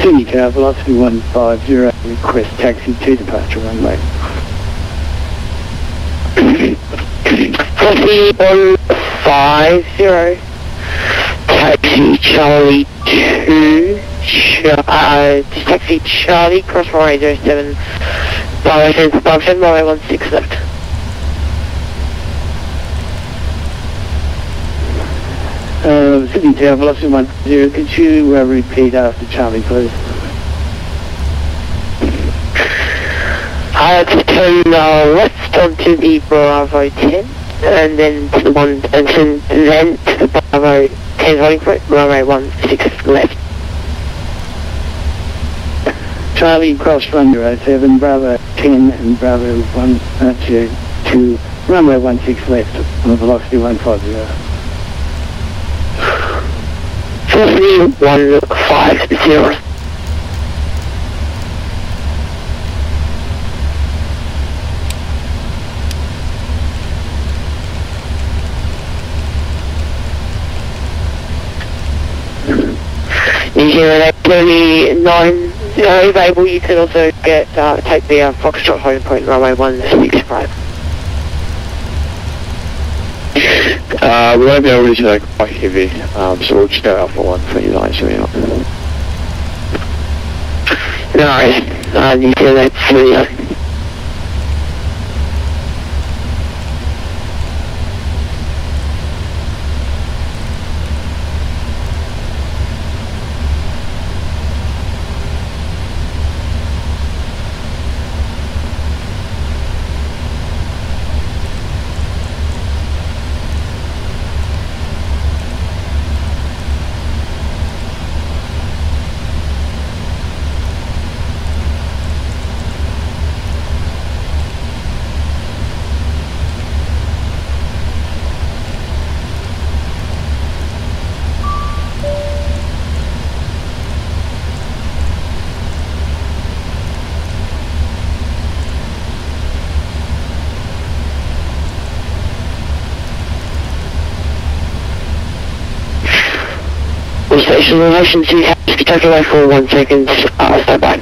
City Tower, velocity 150, request taxi to departure runway. Velocity 150, taxi Charlie 2, taxi Charlie, cross runway 07, directions 57, runway 16 left. City Tower, velocity 150, could you repeat after Charlie, please? To turn left onto the Bravo 10, and then to the then to the Bravo 10 holding for it, runway 16 left. Charlie, cross runway 07, Bravo 10 and Bravo 1 to runway 16 left on velocity 150. Velocity 150. New Zealand 39 available, you can also get take the Foxtrot home point runway 165. We won't be able to do that quite heavy, so we'll just go Alpha 1 for you guys, so out. No worries, New Zealand 39. Station relation to take away for 1 second, stand by.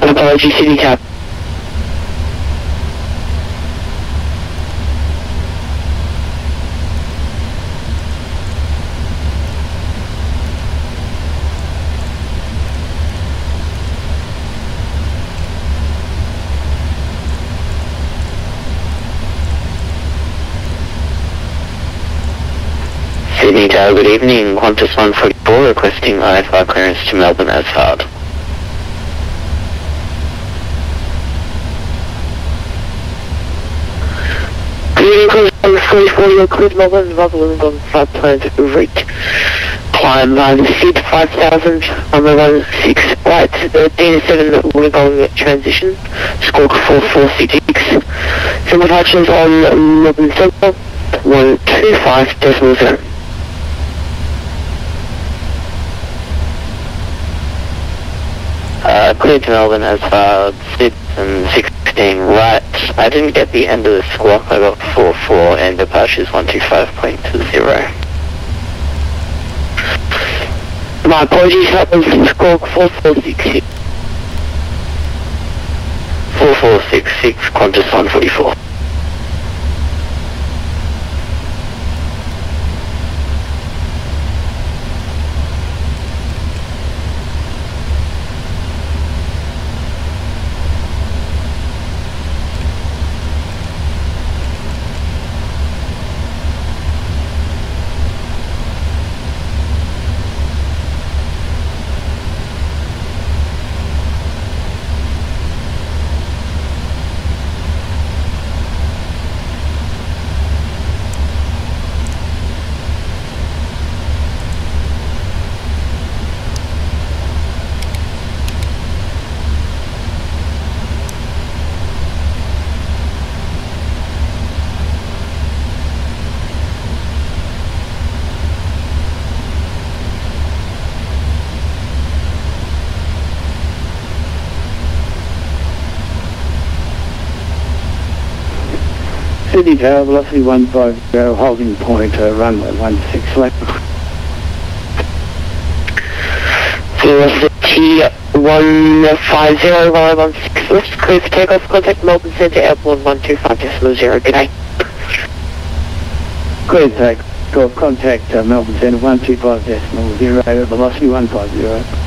Apology, City Cap. Sydney Tower, good evening. Qantas 144 requesting IFR clearance to Melbourne as hard. Qantas 144, you're cleared Melbourne, Rutherland on flight plan to route. Climb SYD-5000, runway 16 right, D7 Wollongong transition, squawk 4466. Some departures on Melbourne Central, 125.0. Cleared to Melbourne as far SYD and 16 right. I didn't get the end of the squawk, I got 44 and departures 125.0. My apologies, that was squawk 4466. 4466, Qantas 144. City Tower, velocity 150, holding point, runway 16 left. Velocity 150, runway 16 left, clear for takeoff, contact Melbourne Centre, airport 125.0, good day. Clear takeoff, contact Melbourne Centre 125.0, velocity 150.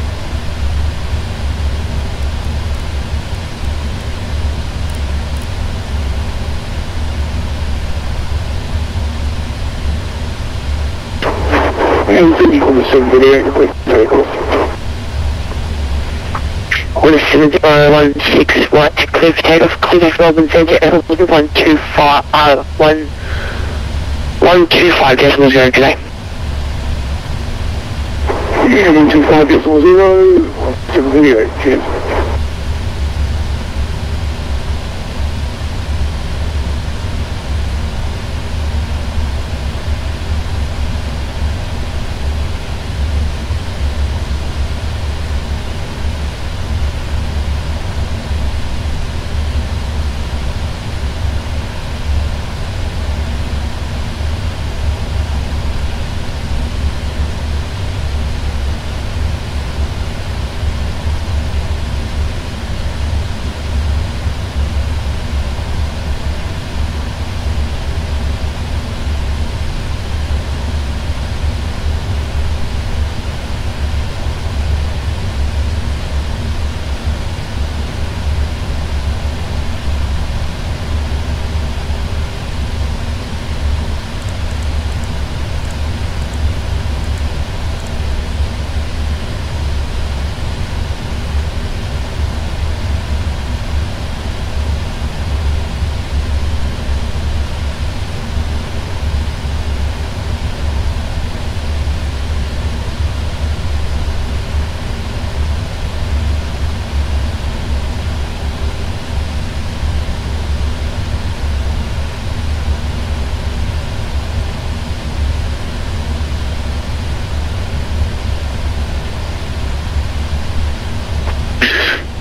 Quarter 7016 right, clear for takeoff, contact Melbourne Centre, airport 125.0, good day. 125.0,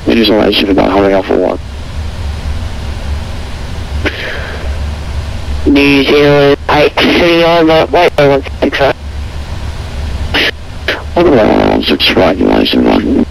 Visualization about how many Alpha 1. New Zealand 8 on right, 16 right. 116 right, Realism 1.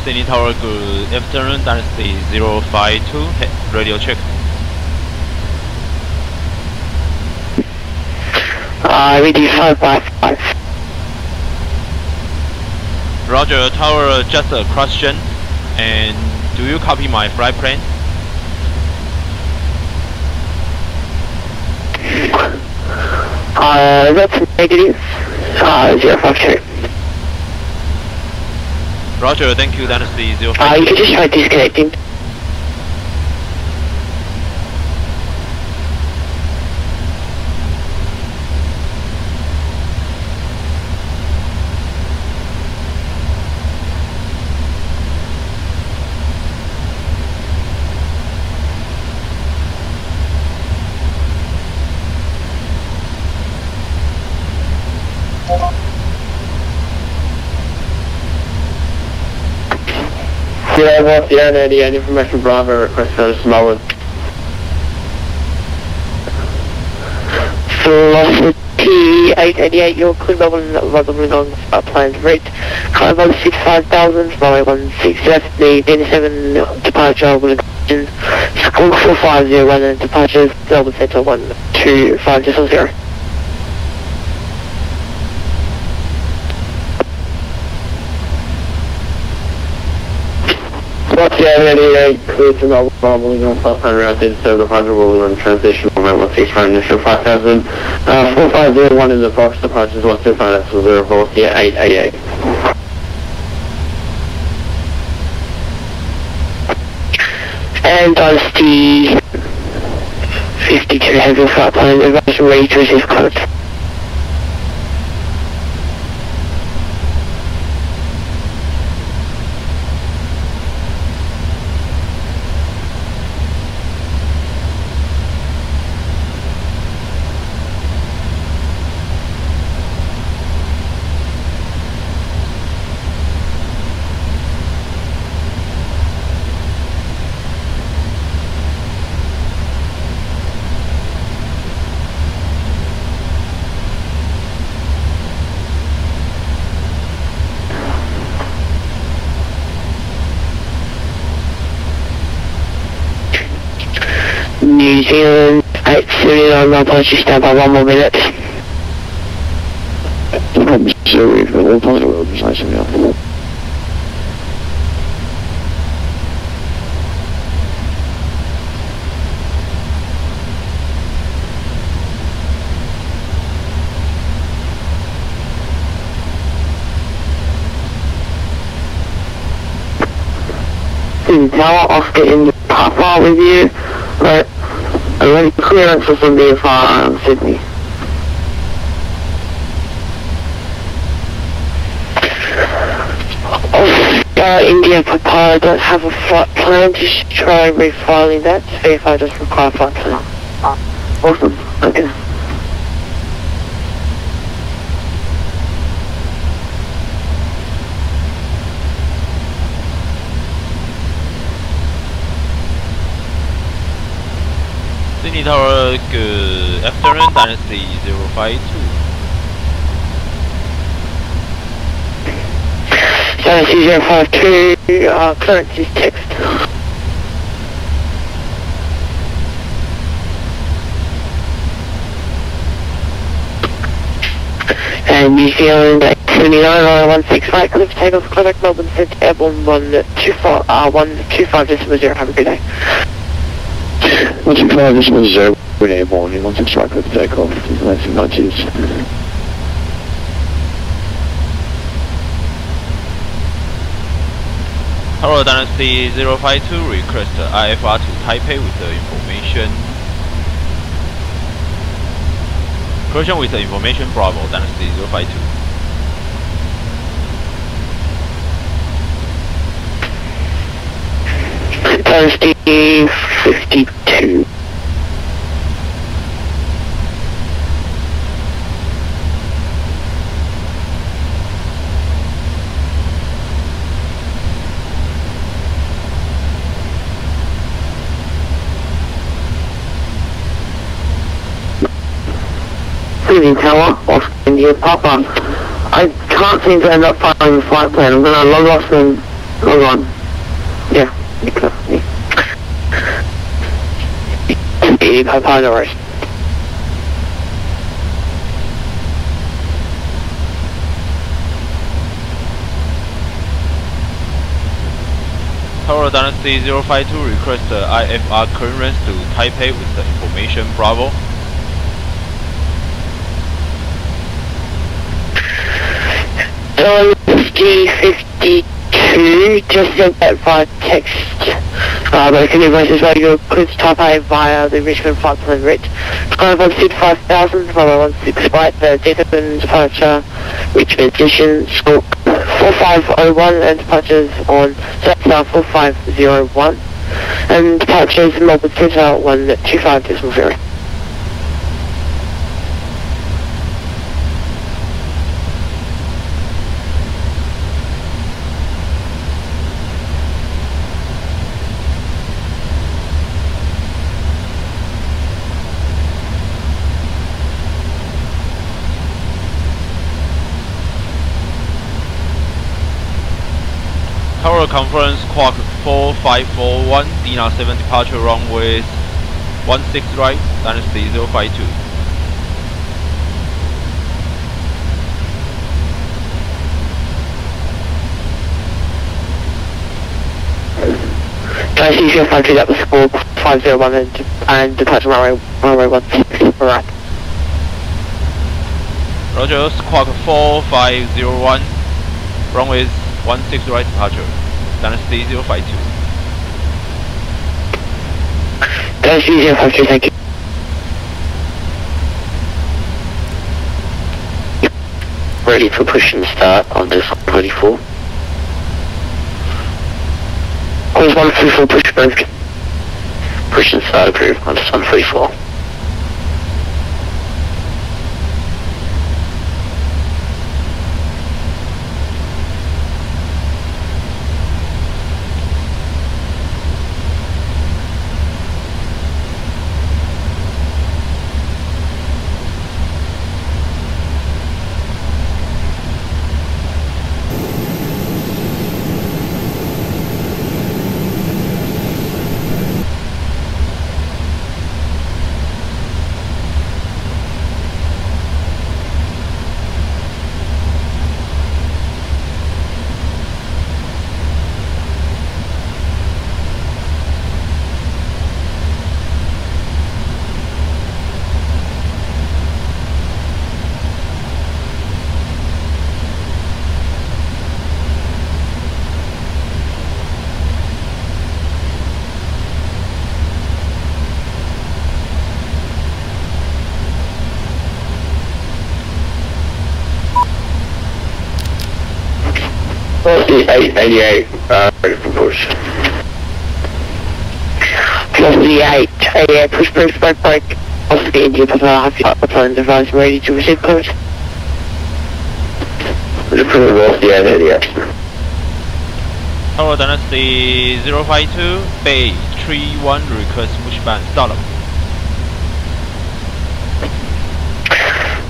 Sydney Tower, good afternoon, Dynasty 052, radio check. Ready 555. Roger, Tower, just a question, and do you copy my flight plan? That's negative, 052. Roger, thank you, Dynasty 052. You can just try disconnecting. Yeah, Sierra 98, information Bravo, request service Melbourne. Velocity P888, you're clear level on plans route. Climb on 65,000, runway 16 left, the N7 departure will engine. Squawk 4501 and departures, Melbourne Centre 125.0. Yeah, clear to Melbourne, following on 500 out there, so the 100 will run transition on Melbourne 65 initial 5000. 4501 in the box, departures 125, that's 04, yeah, 888. And Dynasty 52 has your flight plan, advise ready to receive code. New Zealand 879, my apologies, stand by 1 more minute. I'm sorry, but we'll probably will precise now. Tower, Oscar in the Papa with you, but I want clearances from VFR Sydney. Oscar India Papa, I don't have a flight plan, just try refiling that, VFR does require a flight plan. Awesome, okay. Sydney Tower, good afternoon, Dynasty 052. Dynasty 052, clearance is text. And New Zealand 879, 16 right, clear for takeoff, Quebec, Melbourne Centre, Airborne 125, 125.0, have a good day. 125.0, we're airborne, you want to strike with the takeoff, there's nothing nudges. Hello, Dynasty 052, request IFR to Taipei with the information. Correction with the information, Bravo, Dynasty 052. Dynasty 52. Sydney Tower, Oscar India Papa. I can't seem to end up finding the flight plan. I'm gonna log off and log on. Yeah. Papa, no worries. Tower Dynasty 052, request IFR clearance to Taipei with the information, Bravo. SG52, just sent that via text. But can you as well, your clearance type A via the Richmond flight plan route. Climb on 5000, runway 16 right, the Jetterman departure, Richmond station, squawk 4501 and departures on South 4501 and departures Melbourne Centre 125.0. Tower conference Quark 4541, D07 departure runway 16 right, Dynasty 052. Dynasty 052, that was Squawk 501 and departure runway 16 right. Roger, Squawk 4501, runway 16 right departure, Dynasty 052. Dynasty 052, thank you. Ready for push and start on this 24. Course 134, push approved. Push and start approved on this 134. Velocity 888, ready for push. Velocity 888, push brake, brake. Velocity India, Papa, Papa, device ready to receive code. Approve velocity 888. Tower Dynasty 052, Bay 31, request pushback startup.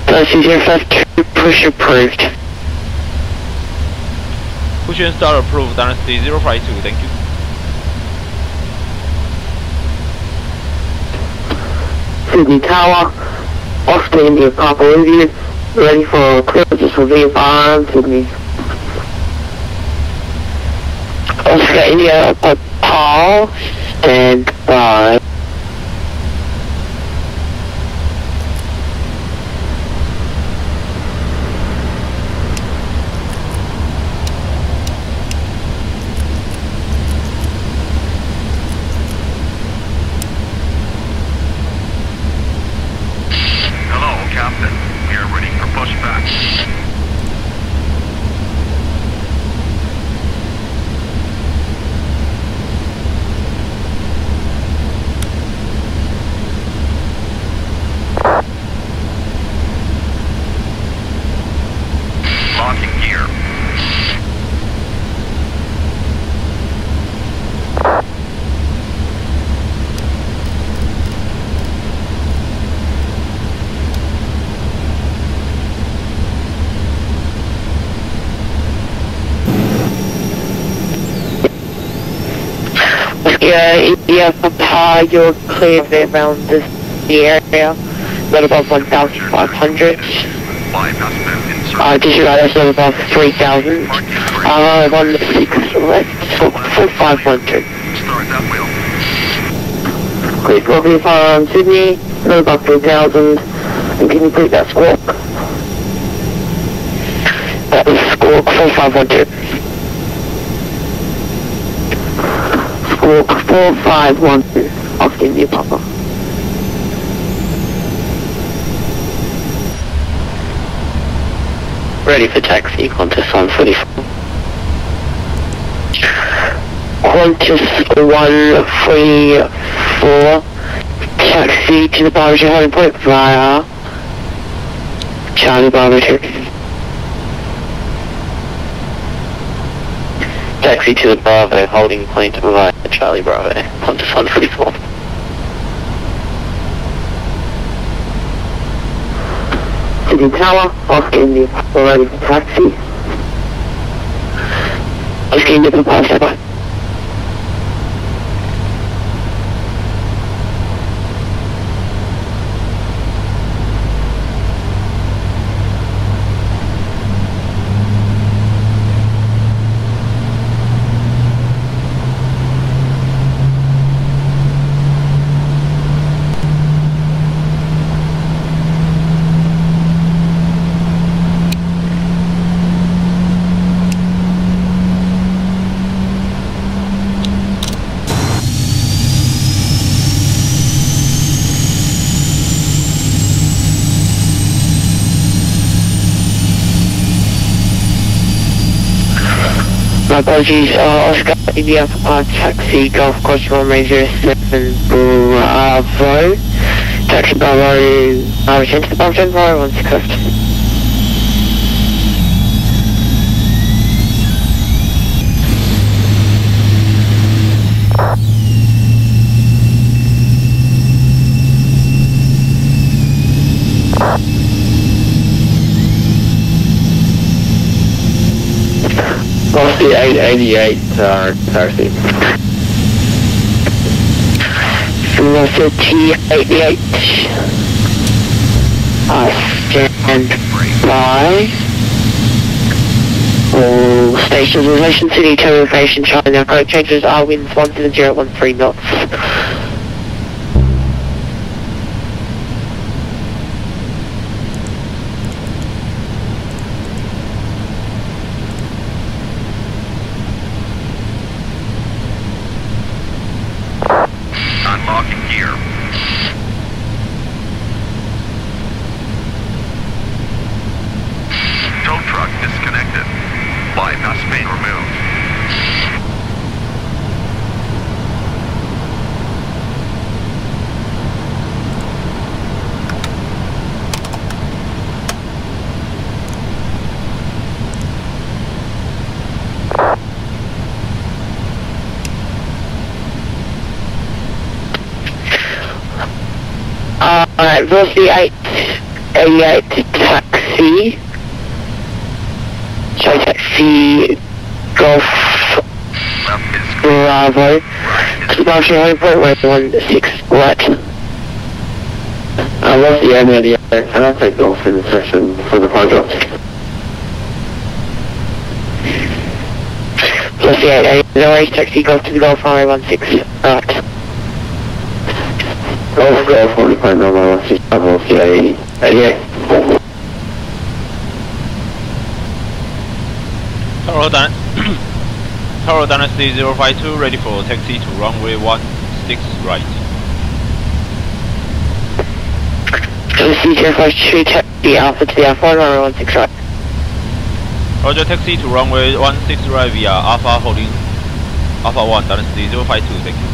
Dynasty 052, push approved. Push and start approved, Dynasty 052, thank you. Sydney Tower, Oscar India, Papa Indian, ready for clearances for V5, Sydney. Oscar India, Paul, stand by. India, Papa, you're clear of it around the area, not above 1,500. Disregard not above 3,000. 16 left, for 500. Clear copy from Sydney, not above 3,000. And can you please that squawk? That was squawk for 500. Squawk 4512, Oscar India Papa. Ready for taxi, Qantas 144. Qantas 134, taxi to the Bravo holding point via Charlie Bravo 2. Taxi to the Bravo holding point via Charlie Bravo, Qantas 144. Sydney Tower, Oscar India, ready for taxi. Whiskey Nipper Pie, stand by. My apologies, Oscar India taxi Golf Coast runway 07 Bravo. Taxi Bravo, return to the Bravo 10 Bravo 16 left. Velocity 888, taxi. Velocity 88. Stand by. All stations in relation to the telelocation China. Correct changes are winds 17013 knots. Unlocking gear. Tow truck disconnected. Bypass main removed. Velocity 888 taxi. Sorry, taxi Golf Bravo. Marshall Home Point, way 16 right. Velocity 888, and I'll take Golf in the session for the project. Velocity 888 taxi Golf to the Golf Runway 16 right. Golf 45 normal, velocity 88. Tower Dynasty 052, ready for taxi to runway 16 right. Dynasty 052 taxi Alpha to the Alpha runway 16 right. Roger, taxi to runway 16 right via Alpha holding Alpha 1, Dynasty 052, thank you.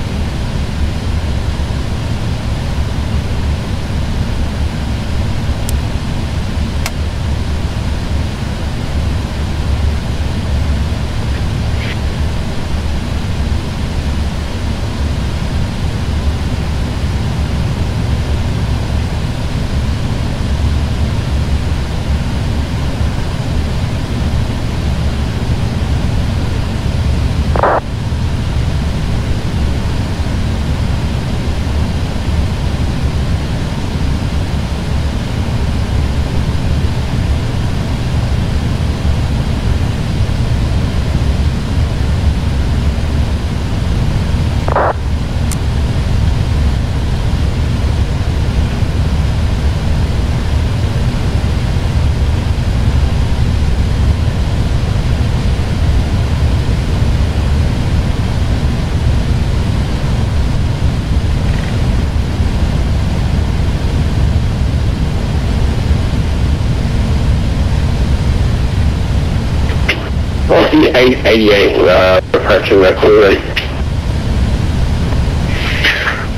Velocity 888, departure record ready.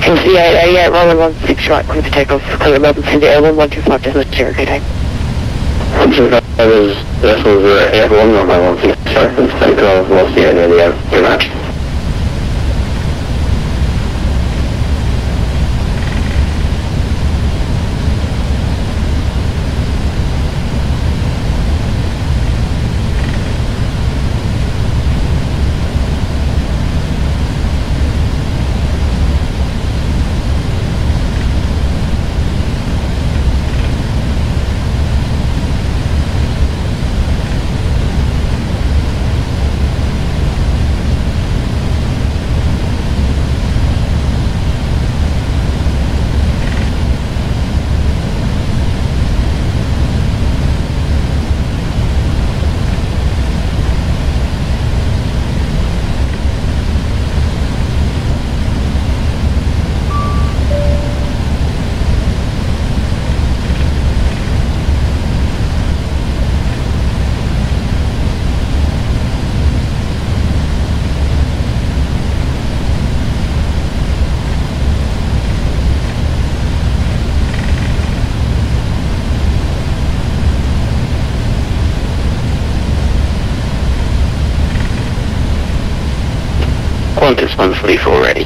Velocity 888, runway 16 right, clear for takeoff. Clear at Melbourne City, Airline 125, definitely 0, okay, take. 125 is vessels are F1 runway 16 right, takeoff, velocity 888, good match. Qantas 144 ready.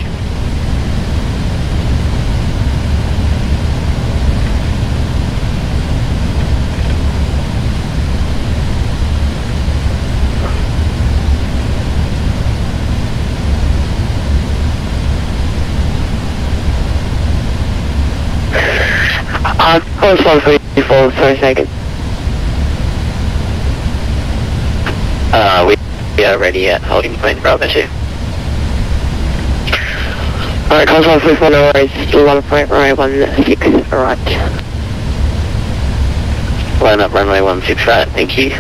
Qantas 144, sorry, second. We are ready at holding point Bravo 2. Alright, Qantas 144, no worries, still on point runway 16 right. Line up runway 16 right, thank you.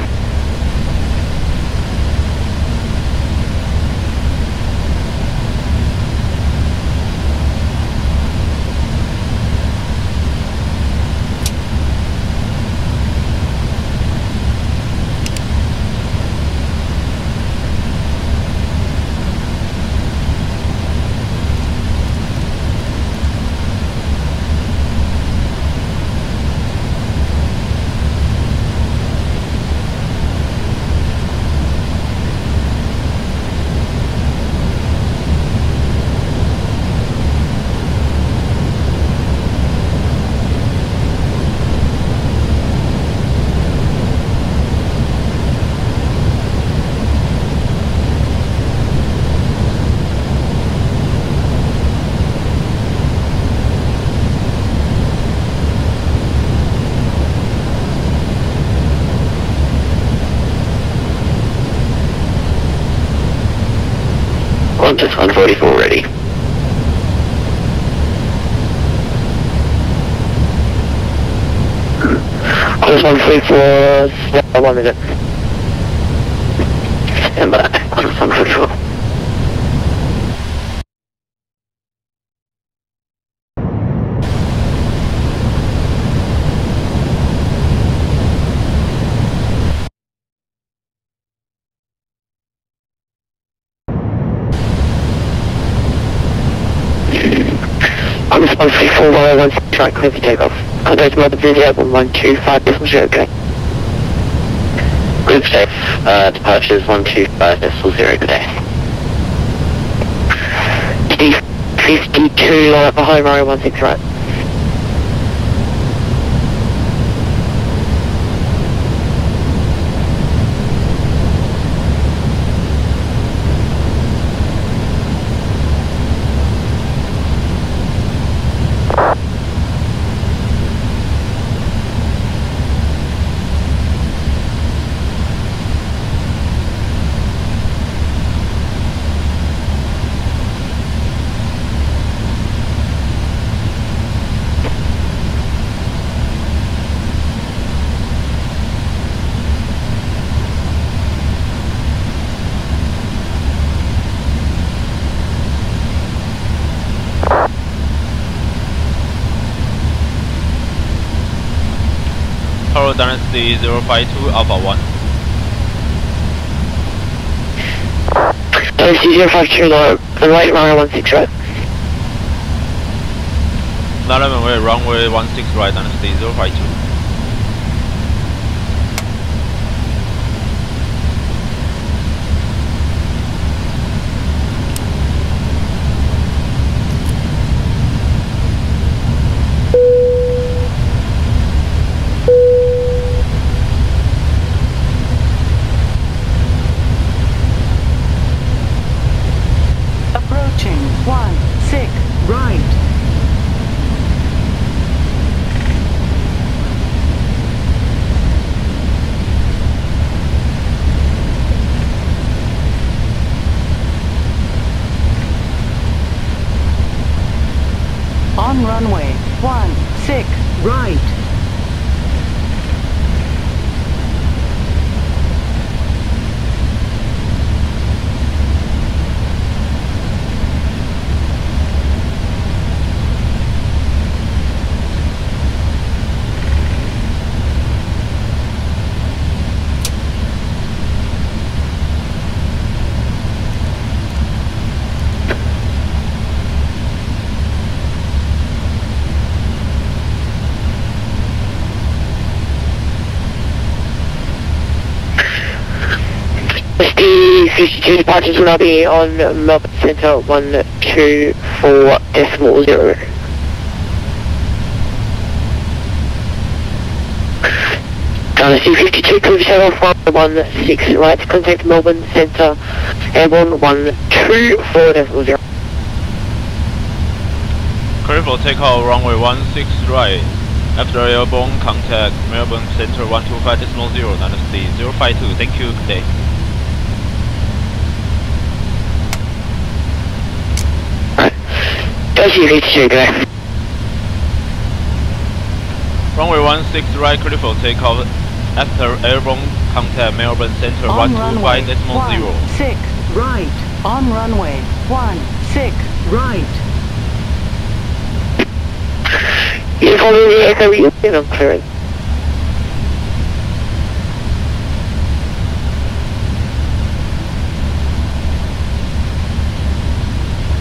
Qantas 144 ready. Qantas 144, 1 minute. Stand by, Qantas 144. Qantas 144, 116 right, clear for takeoff. Contact Mother Video 125, decimal 0, okay. Group safe, departures 125, decimal 0, good day. D52, line up behind runway 16 right. Hello, Dynasty 052 Alpha 1. Dynasty 052, right, runway 16 right. Runway 16 right, Dynasty 052. Approaching 16 right. On runway 16 right. D52 departures will now be on Melbourne Centre 124.0. C52 clear for takeoff 16 right, contact Melbourne Centre Airborne 124.0. Clear for takeoff runway 16 right. After airborne, contact Melbourne Centre 125.0, dynasty 052. Thank you, good day. C52, good day. Runway 16 right, clear for takeoff. After airborne, contact Melbourne Centre 125.0. 16 right. On runway 16 right. You follow the echo unit, I'm clearing.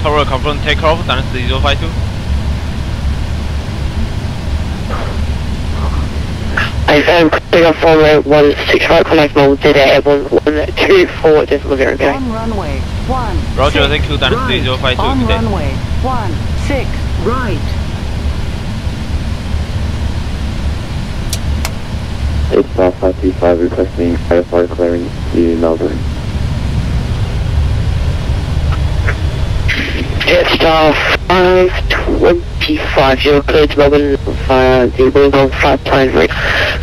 Tower confirm takeoff, dynasty 052. I am clearing off runway 16 right, contact Melbourne Centre Airborne 124.0, okay? On runway 16 Roger, thank you, dynasty right. 052. On Good day. runway 16 right. 85535 requesting IFR clearance to Melbourne. Jetstar 525, you're clear to Melbourne via the Wollongong flight plan route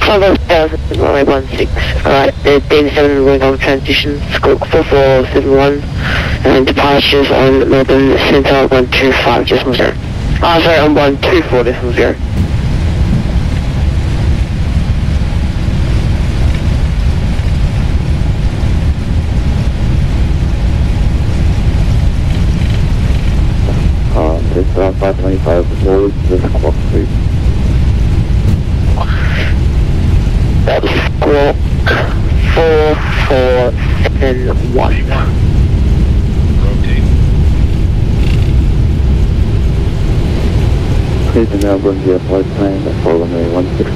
51000, runway 16. Alright, the D7 Wollongong transition, squawk 4471, and departures on Melbourne Centre 125.0. Sorry, on 124.0. Jetstar 525, forward to the squawk, please. That's squawk 4471. Rotate. Clear to Melbourne via flight plan for runway 16.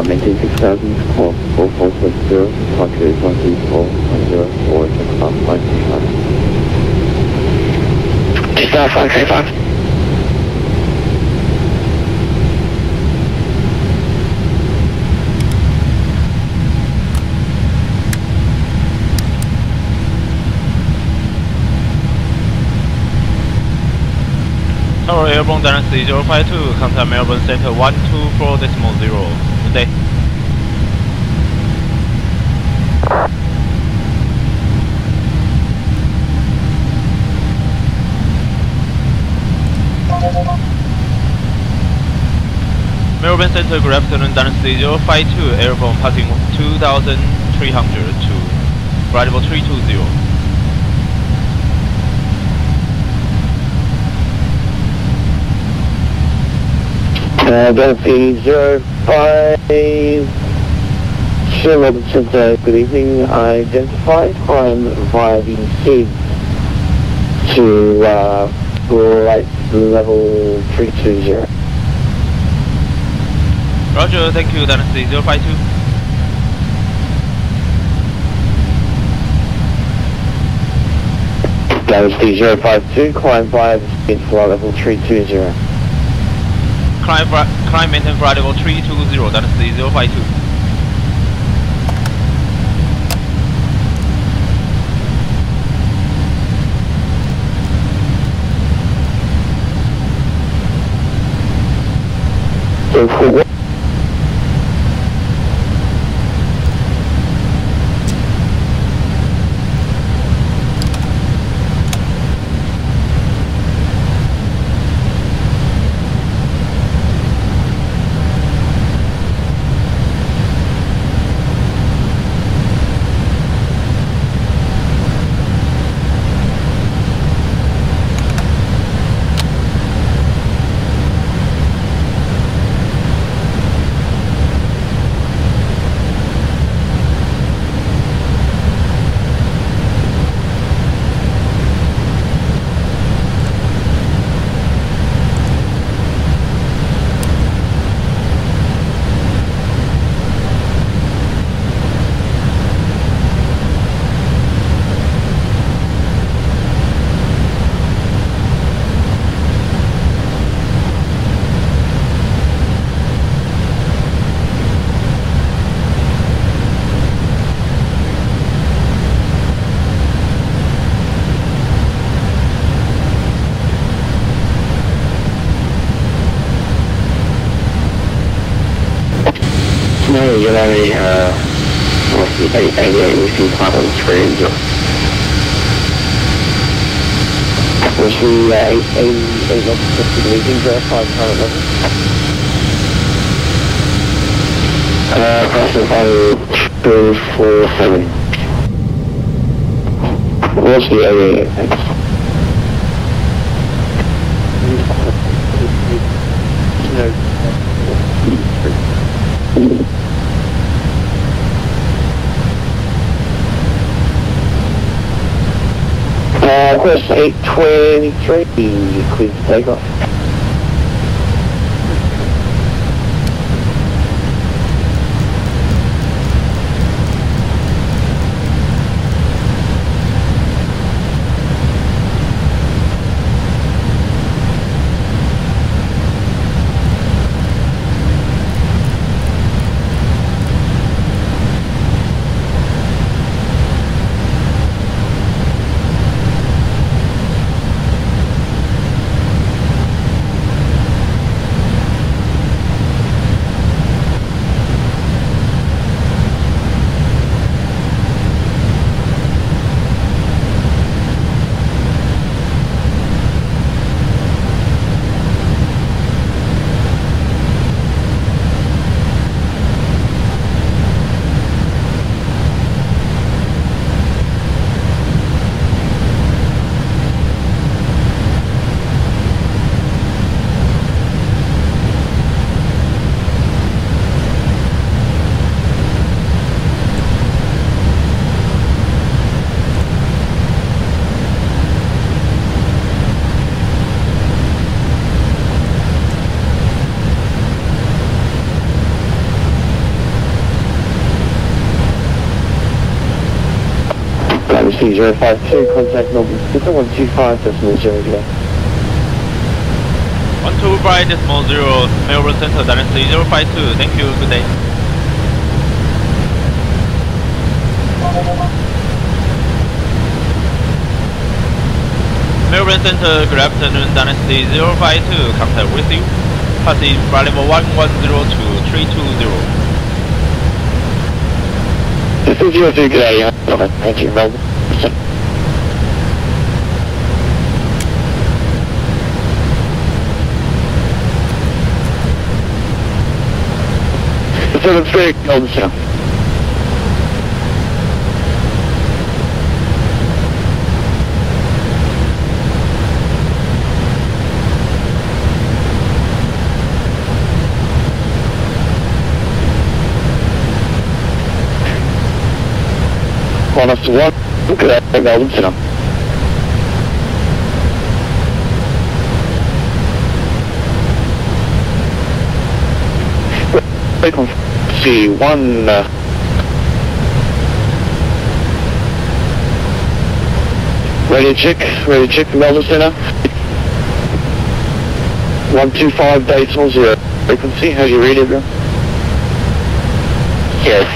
Maintain 6000, squawk 4470, departure is 134.0, or takeoff 525. Jetstar 525. Tower airborne, dynasty 052. Contact Melbourne Centre 124.0. Good day. Melbourne Centre, good afternoon, dynasty 052, airborne passing 2300 to flight level 320. Density 052, Melbourne Centre, good evening. Identified climb via the SYD to flight level 320. Roger, thank you, dynasty 052. Dynasty 052, climb via the SYD flight level 320. Climb maintain flight level 320, dynasty 052. you have any, let's see, 88, we see climb on the screen, so. Was the 88 knots leading verified current level? Crossing 247. What's the 88, thanks? Course 823, clear for takeoff. C052, contact number 125.0. 12 Bright Decimal 0, Melbourne Center, Dynasty 052, thank you, good day. Melbourne Center, good afternoon, Dynasty 052, contact with you. Passing flight level 1102 320. This is your 2, good day, thank you, Melbourne. 73, Golden Center. Minus 1, good day, Golden Center. C1 ready to check Melbourne Center 125.0 frequency, how do you read it, bro? Yes.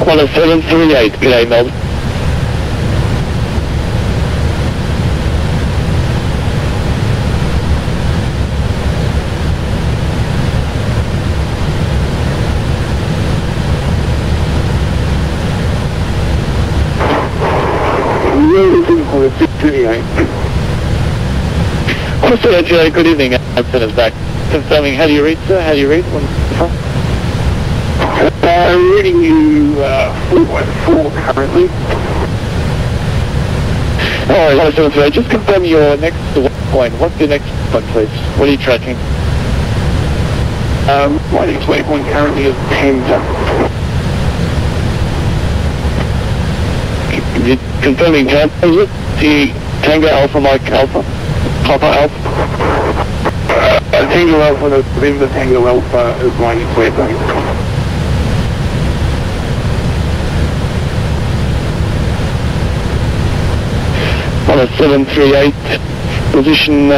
Qualis 738, good day, Melbourne. Good evening, Anthony back. Confirming, how do you read, sir? How do you read? Reading you 4.4 currently. Alright, just confirm your next waypoint. What's your next point, please? What are you tracking? My next waypoint currently is 10. You confirming Tango, is it? The Tango Alpha Mike Alpha? Papa Alpha? Tango Alpha, I believe the Tango Alpha is my next waypoint. On a 738, position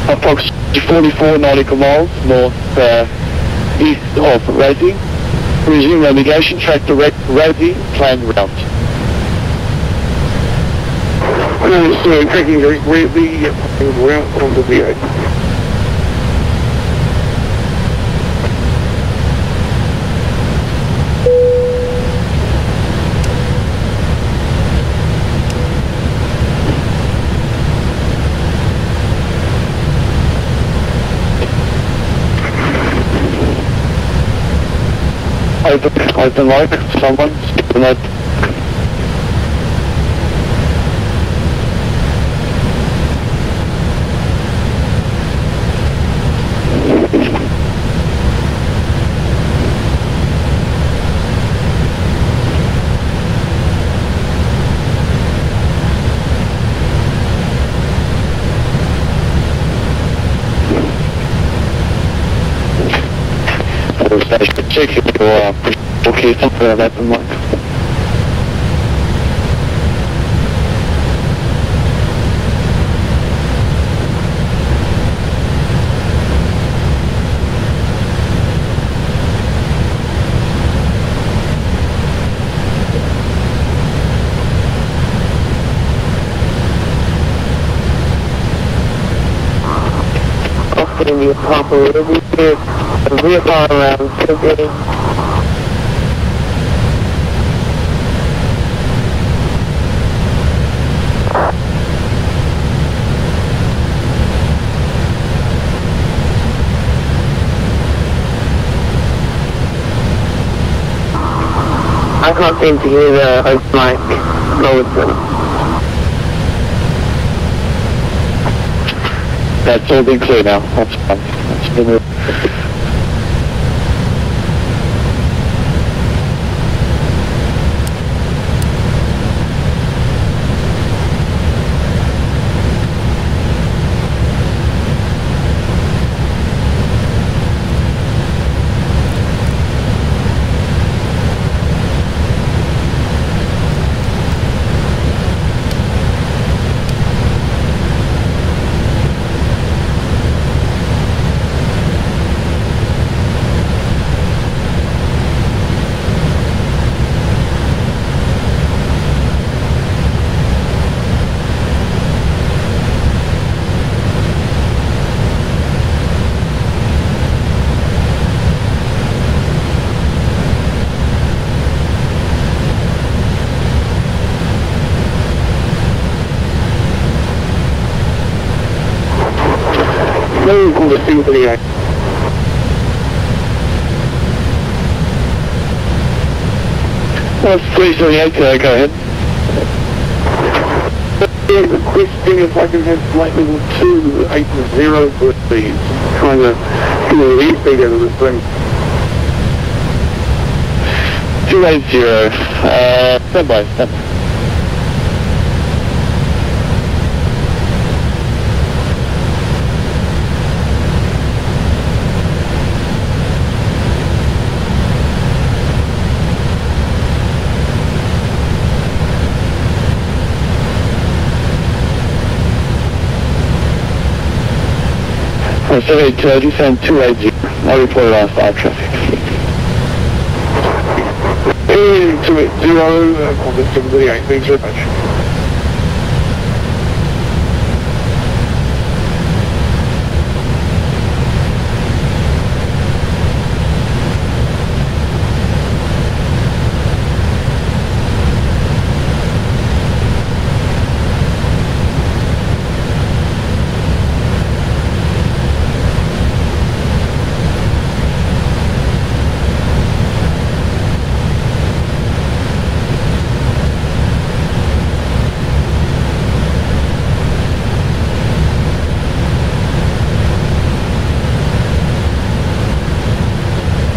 approximately 44 nautical miles north east of Resi. Resume navigation, track direct Resi, planned route. So, tracking direct Resi, route on the V8. Open light, someone, open light. Check your okay, something like that, Mark. Okay, the vehicle around 2 I can't seem to hear the open mic Robertson. That's all been clear now. That's fine. That's been on the V8. That's 378, go ahead. This thing, if I can have flight level 280 for these, trying to get a lead speed out of this thing. 280, stand by, stand by. Descend 280, I reported on 5 traffic. 280, on the 738, thanks very much.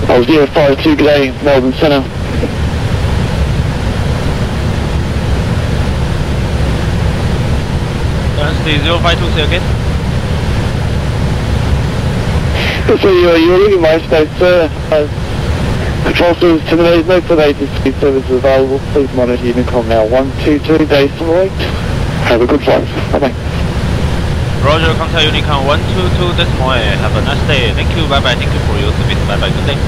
I was 052 today, Melbourne Centre. Stay 052, say again. So you're leaving my space, sir. Control service terminated, no further agency service available. Please monitor Unicom now. 122 days to wait. Have a good flight. Bye-bye. Roger, contact Unicon 122.8. Have a nice day. Thank you, bye bye. Thank you for your service. Bye bye, good day.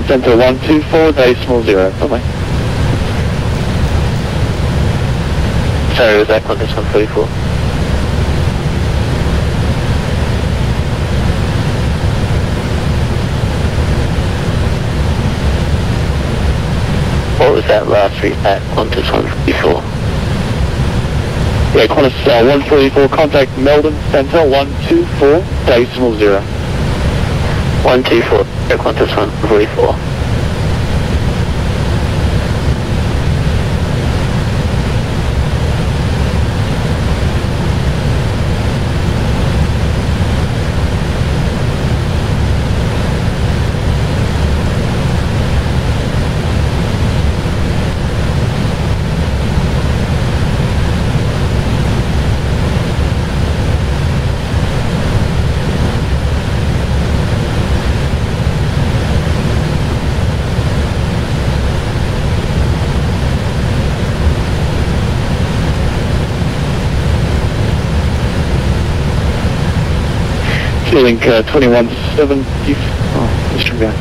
Center 124.0. Bye-bye. Sorry, was that contact 134? What was that last read at Qantas 134? Yeah, Qantas 144, contact Melbourne Centre 124.0. 124, Qantas 144. Link 2170. Oh, Mr. Guy.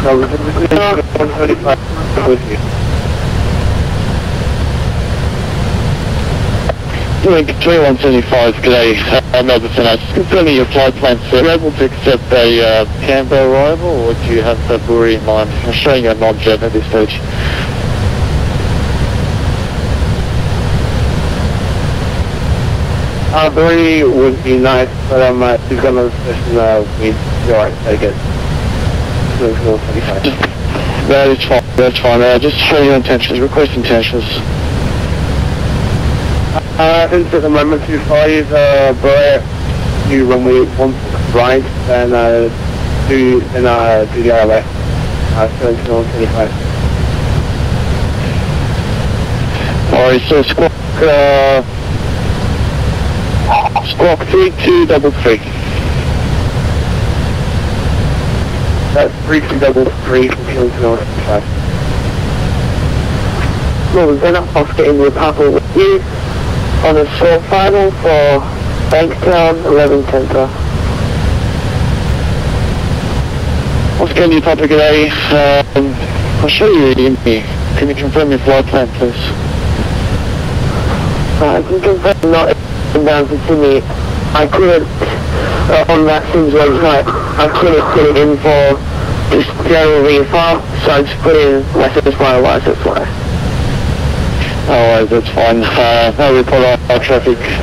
No, we're 135 with you. Doing 2175 today, Melbourne Centre. Confirming your flight plan, sir. Are you able to accept a Canberra arrival, or do you have Bury in mind? I'm showing you a non-jet at this stage. Bury would be nice, but I'm he's gonna listen with alright, take it. That is fine, that's fine. Just show your intentions, request intentions. Since at the moment too far is Bury, you runway 1 right, and do the RLF, 1725. Alright, so squawk 3233. That's 3233 from Killington 125. Well, then Oscar in Republic with you on a short final for Bankstown 11 Centre. Oscar in Republic today, I'll show you the ENVTEX. Can you confirm your flight plan, please? I can confirm not inbound to Sydney. I couldn't, on that Sims website, I couldn't put it in for just general VFR, so I just put in YSSY. Alright, that's fine. Now we put our traffic